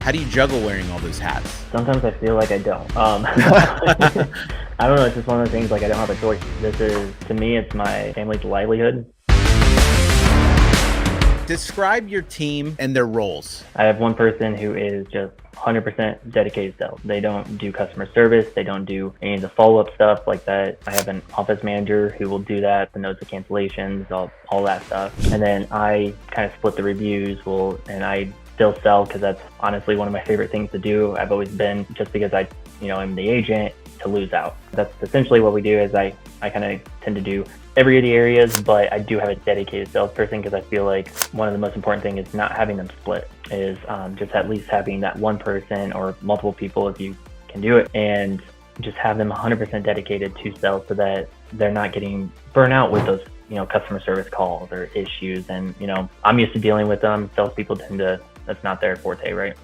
How do you juggle wearing all those hats? Sometimes I feel like I don't. I don't know. It's just one of those things, like, I don't have a choice. This is, to me, it's my family's livelihood. Describe your team and their roles. I have one person who is just 100% dedicated sales. They don't do customer service. They don't do any of the follow-up stuff like that. I have an office manager who will do that, the notes of cancellations, all that stuff. And then I kind of split the reviews, and I still sell because that's honestly one of my favorite things to do. I've always been, just because I'm the agent, to lose out. That's essentially what we do. Is I kind of tend to do every of the areas, but I do have a dedicated salesperson, because I feel like one of the most important things is not having them split, is just at least having that one person or multiple people, if you can do it, and just have them 100% dedicated to sales, so that they're not getting burnt out with those customer service calls or issues. And I'm used to dealing with them. Salespeople that's not their forte, right?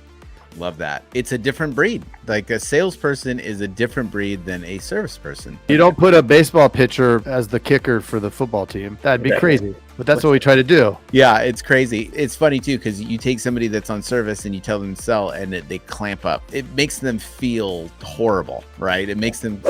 Love that. It's a different breed. Like, a salesperson is a different breed than a service person. You don't put a baseball pitcher as the kicker for the football team. That'd be crazy. But that's what we try to do. Yeah, it's crazy. It's funny too, because you take somebody that's on service and you tell them to sell, and they clamp up. It makes them feel horrible, right? It makes them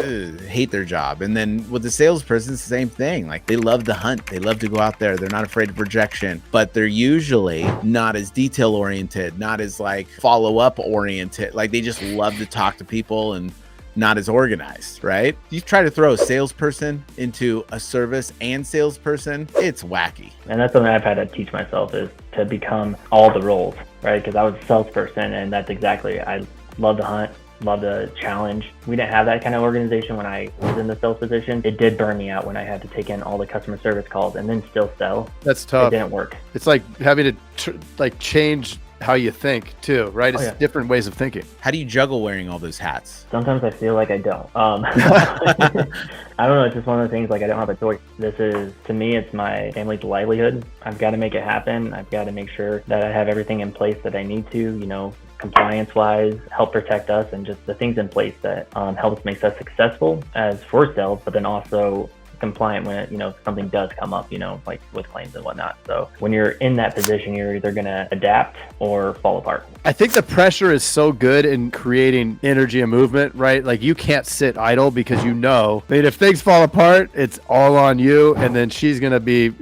hate their job. And then with the salesperson, it's the same thing. Like, they love to hunt. They love to go out there. They're not afraid of rejection, but they're usually not as detail oriented, not as like follow up oriented. Like, they just love to talk to people and not as organized, right? You try to throw a salesperson into a service and salesperson, it's wacky. And that's something I've had to teach myself, is to become all the roles, right? Because I was a salesperson, and that's exactly, I love to hunt, love to challenge. We didn't have that kind of organization when I was in the sales position. It did burn me out when I had to take in all the customer service calls and then still sell. That's tough. It didn't work. It's like having to change how you think too, right? It's different ways of thinking. How do you juggle wearing all those hats? Sometimes I feel like I don't. I don't know. It's just one of the things, like, I don't have a choice. This is, to me, it's my family's livelihood. I've got to make it happen. I've got to make sure that I have everything in place that I need to, compliance wise, help protect us, and just the things in place that help us make us successful as for sales, but then also compliant when something does come up, like with claims and whatnot. So when you're in that position, you're either going to adapt or fall apart. I think the pressure is so good in creating energy and movement, right? Like, you can't sit idle, because if things fall apart, it's all on you, and then she's going to be,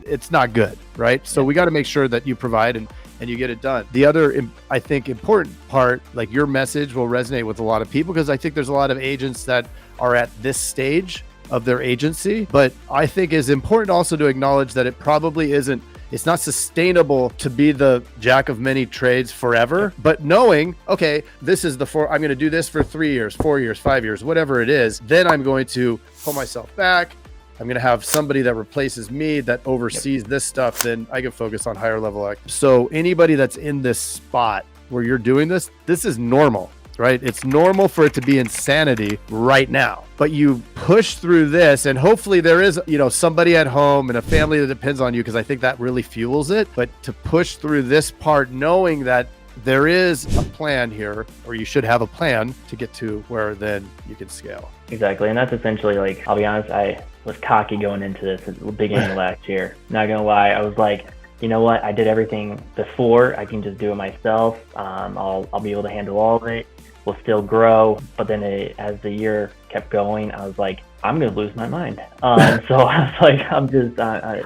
it's not good, right? So we got to make sure that you provide and you get it done. The other, I think, important part, like, your message will resonate with a lot of people, because I think there's a lot of agents that are at this stage of their agency, but I think is important also to acknowledge that it probably isn't, it's not sustainable to be the jack of many trades forever, but knowing, okay, this is I'm going to do this for 3 years, 4 years, 5 years, whatever it is, then I'm going to pull myself back. I'm going to have somebody that replaces me that oversees this stuff. Then I can focus on higher level. So anybody that's in this spot where you're doing this is normal. Right? It's normal for it to be insanity right now, but you push through this, and hopefully there is, somebody at home and a family that depends on you, because I think that really fuels it. But to push through this part, knowing that there is a plan here, or you should have a plan to get to where then you can scale. Exactly. And that's essentially, like, I'll be honest, I was cocky going into this at the beginning of last year. Not gonna lie, I was like, you know what? I did everything before. I can just do it myself. I'll be able to handle all of it. We'll still grow. But then as the year kept going, I was like, I'm going to lose my mind. So I was like,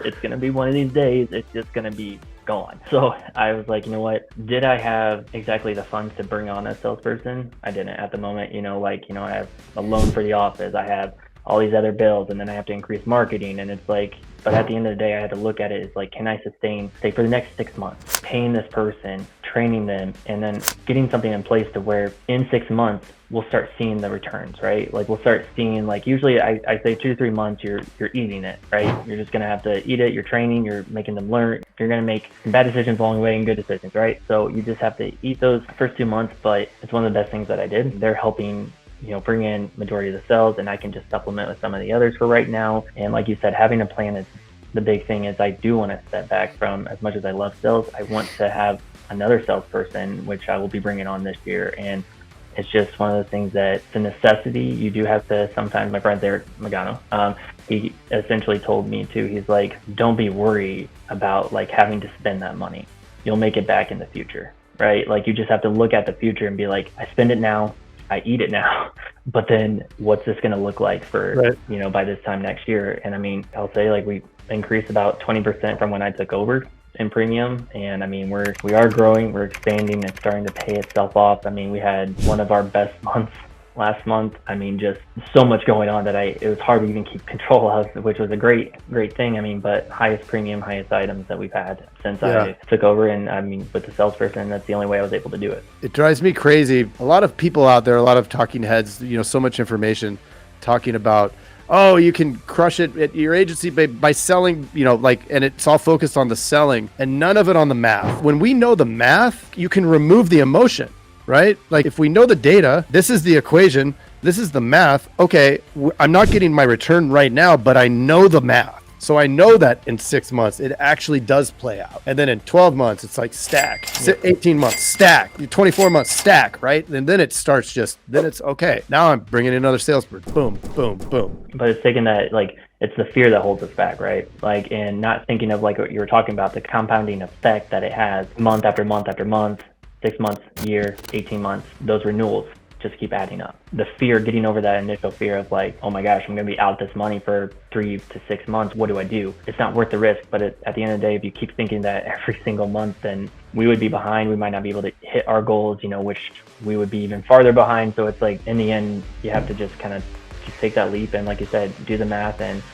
it's going to be one of these days. It's just going to be gone. So I was like, you know what? Did I have exactly the funds to bring on a salesperson? I didn't at the moment. I have a loan for the office. I have all these other bills, and then I have to increase marketing. And it's like, but at the end of the day, I had to look at it as like, can I sustain, say, for the next 6 months, paying this person, training them, and then getting something in place to where in 6 months, we'll start seeing the returns, right? Like, we'll start seeing, like, usually I say 2 to 3 months, you're eating it, right? You're just going to have to eat it. You're training, you're making them learn. You're going to make some bad decisions along the way and good decisions, right? So you just have to eat those first 2 months, but it's one of the best things that I did. They're helping, bring in majority of the sales, and I can just supplement with some of the others for right now. And like you said, having a plan is the big thing. Is I do want to step back from, as much as I love sales, I want to have another salesperson, which I will be bringing on this year. And it's just one of those things that it's a necessity. You do have to sometimes. My friend Eric Magano, he essentially told me too, he's like, don't be worried about like having to spend that money. You'll make it back in the future. right? Like you just have to look at the future and be like, I spend it now, I eat it now, but then what's this going to look like for, by this time next year? And I mean, I'll say like we increased about 20% from when I took over in premium. And I mean, we are growing, we're expanding, it's starting to pay itself off. I mean, we had one of our best months last month. I mean, just so much going on that it was hard to even keep control of, which was a great thing. I mean, but highest premium, highest items that we've had since I took over. And I mean, with the salesperson, that's the only way I was able to do it. It drives me crazy. A lot of people out there, a lot of talking heads, so much information talking about, oh, you can crush it at your agency by selling, and it's all focused on the selling and none of it on the math. When we know the math, you can remove the emotion, right? Like if we know the data, this is the equation, this is the math. Okay, I'm not getting my return right now, but I know the math. So I know that in 6 months, it actually does play out. And then in 12 months, it's like stack, 18 months, stack, 24 months, stack, right? And then it starts then it's okay. Now I'm bringing in another salesperson. Boom, boom, boom. But it's taking that, like, it's the fear that holds us back, right? Like, and not thinking of like what you were talking about, the compounding effect that it has month after month after month, 6 months, year, 18 months, those renewals just keep adding up. The fear, getting over that initial fear of like, oh my gosh, I'm going to be out this money for 3 to 6 months. What do I do? It's not worth the risk. But at the end of the day, if you keep thinking that every single month, then we would be behind. We might not be able to hit our goals, which we would be even farther behind. So it's like, in the end, you have to just kind of just take that leap. And like you said, do the math and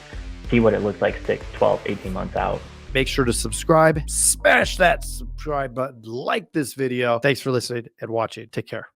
see what it looks like 6, 12, 18 months out. Make sure to subscribe, smash that subscribe button, like this video. Thanks for listening and watching. Take care.